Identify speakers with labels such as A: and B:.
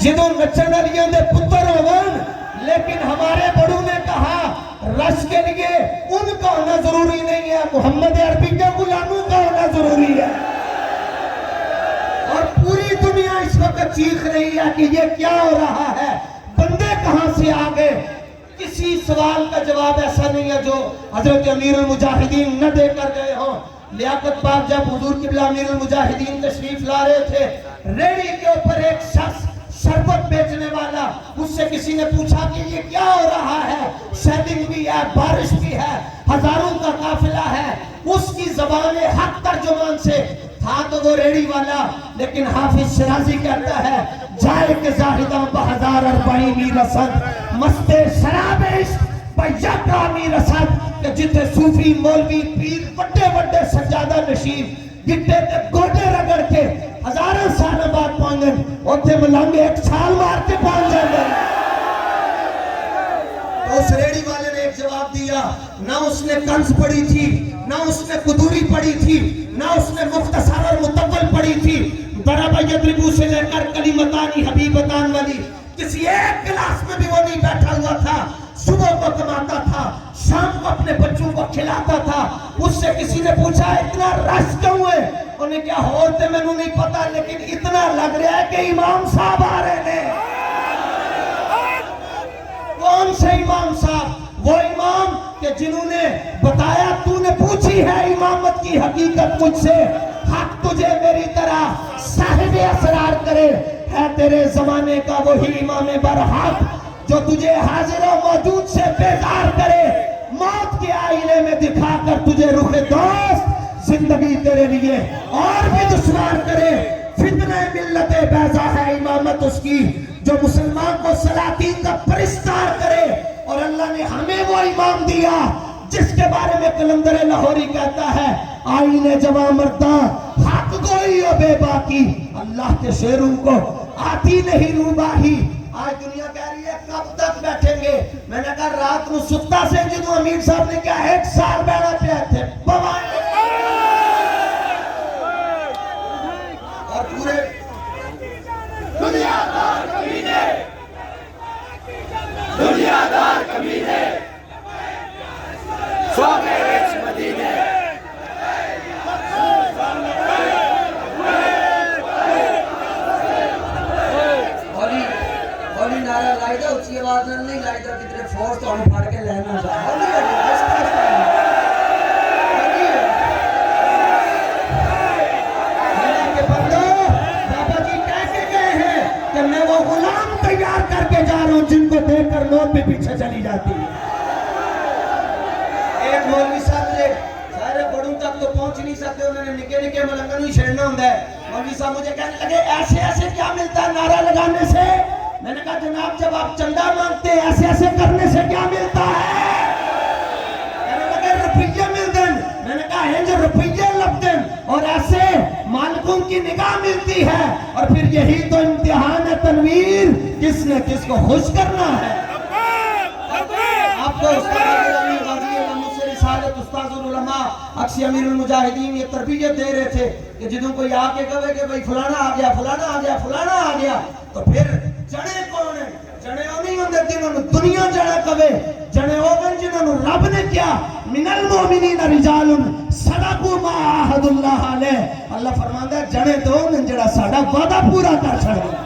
A: جدوں نچن والیاں دے پتر ہون، لیکن ہمارے بڑوں نے کہا رش کے لیے ان کا ہونا ضروری نہیں ہے، محمد عربی کے غلاموں کا ہونا ضروری ہے۔ اور پوری دنیا اس وقت چیخ رہی ہے کہ یہ کیا ہو رہا ہے، بندے کہاں سے آگے؟ کسی سوال کا جواب ایسا نہیں ہے جو حضرت امیر المجاہدین نہ دے کر گئے ہوں۔ لیاقت پاک جب حضور قبلہ امیر المجاہدین تشریف لا رہے تھے، ریڑی کے اوپر ایک شخص شربت بیچنے والا، اس سے کسی نے پوچھا کہ یہ کیا ہو رہا ہے؟ شیڈنگ بھی ہے، بارش بھی ہے، ہزاروں کا قافلہ ہے۔ اس کی زبان حق ترجمان سے تھا تو وہ ریڑی والا، لیکن حافظ شرازی کہتا ہے جائے کہ زاہداں بہزار اربعین می رسد، مست شراب عشق بیکا می رسد، کہ جتنے صوفی مولوی پیر بڑے بڑے سجادہ نشین گٹے تے گوڑے رگڑ کے ہزاروں سال بعد پہنچیں، اوتھے ملانگے ایک چھال مار کے پہنچ جائیں۔ تو اس ریڑی والے نے ایک جواب دیا، نہ اس نے کنز پڑھی تھی، نہ اس نے قدوری پڑھی تھی، نہ اس نے مختصر اور مطول پڑھی تھی، ضرب یضرب سے لے کر کلمتانی حبیبتان والی کسی ایک کلاس میں بھی وہ نہیں بیٹھا ہوا تھا۔ صبح کو کماتا تھا، شام کو اپنے بچوں کو کھلاتا تھا۔ اس سے کسی نے پوچھا اتنا رش کیوں ہے؟ انہیں کیا ہوتے میں نہیں پتا، لیکن اتنا لگ رہا ہے کہ امام صاحب آ رہے ہیں۔ کون سے امام صاحب؟ وہ امام کہ جنہوں نے بتایا تو نے پوچھی ہے امامت کی حقیقت مجھ سے، حق تجھے میری طرح صاحب اسرار کرے، ہے تیرے زمانے کا وہی امام برحق جو تجھے حاضر و موجود سے بیدار کرے، موت کے آئینے میں دکھا کر تجھے رخ دوست زندگی تیرے لیے اور بھی دشوار کرے۔ فتنہ ملت بیضا ہے امامت اس کی جو مسلمان کو سلاطین کا پرستار کرے، اور اللہ نے ہمیں وہ امام دیا جس کے بارے میں قلندر لاہوری کہتا ہے آئین جوان مرداں حق گوئی و بے باکی، اللہ کے شیروں کو آتی نہیں روباہی۔ آج دنیا کہہ رہی ہے کب تک بیٹھیں گے؟ میں نے کہا رات کو ستا سے جدو امیر صاحب نے کیا 1 سال بیٹھا پہ تھے بوائے، اور پورے دنیا دار کمینے، دنیا دار کمینے سوگے وچ مدینے، ہولی نعرہ لائی دا اچھی آواز نہیں لائی دا کتنے فورس تو ہم پھاڑ کے لینا چاہا۔ ہولی اللہ کے بندو، بابا جی کہہ کے گئے ہیں کہ میں وہ غلام تیار کر کے جا رہا ہوں جن کو دیکھ کر موت بھی پیچھے چلی جاتی ہے۔ ایک مولوی صاحب نے سارے بڑوں تک تو پہنچ نہیں سکتے، انہوں نے نکے نکے ملنگن ہی چھیڑنا ہوندہ ہے۔ مولوی صاحب مجھے کہنے لگے ایسے ایسے کیا ملتا ہے نعرہ لگانے سے؟ میں نے کہا جناب جب آپ چندہ مانگتے ہیں ایسے ایسے کرنے سے کیا ملتا ہے؟ میں نے کہا روپیے مل دیں، میں نے کہا ہیں جو روپیے لگ دیں، اور ایسے مالکوں کی نگاہ ملتی ہے، اور پھر یہی تو امتحان ہے تنویر، کس نے کس کو خوش کرنا ہے۔ آپ کو استاذ العلماء اکسی امیر المجاہدین یہ تربیت دے رہے تھے کہ جدوں کوئی آ کے کہے کہ بھئی فلانا آ گیا، فلانا آ گیا، فلانا آ گیا، تو پھر جڑے کون ہیں؟ جڑے ہو نہیں ہوندے جنہوں نے دنیا جڑا کبے، جڑے ہو گئے جنہوں نے رب نے کیا من المومنین رجال صدقوا ما عاہدوا اللہ علیہ، اللہ فرماندہ ہے جڑے تو جڑا ساڑا وعدہ پورا کر چھڑ گیا۔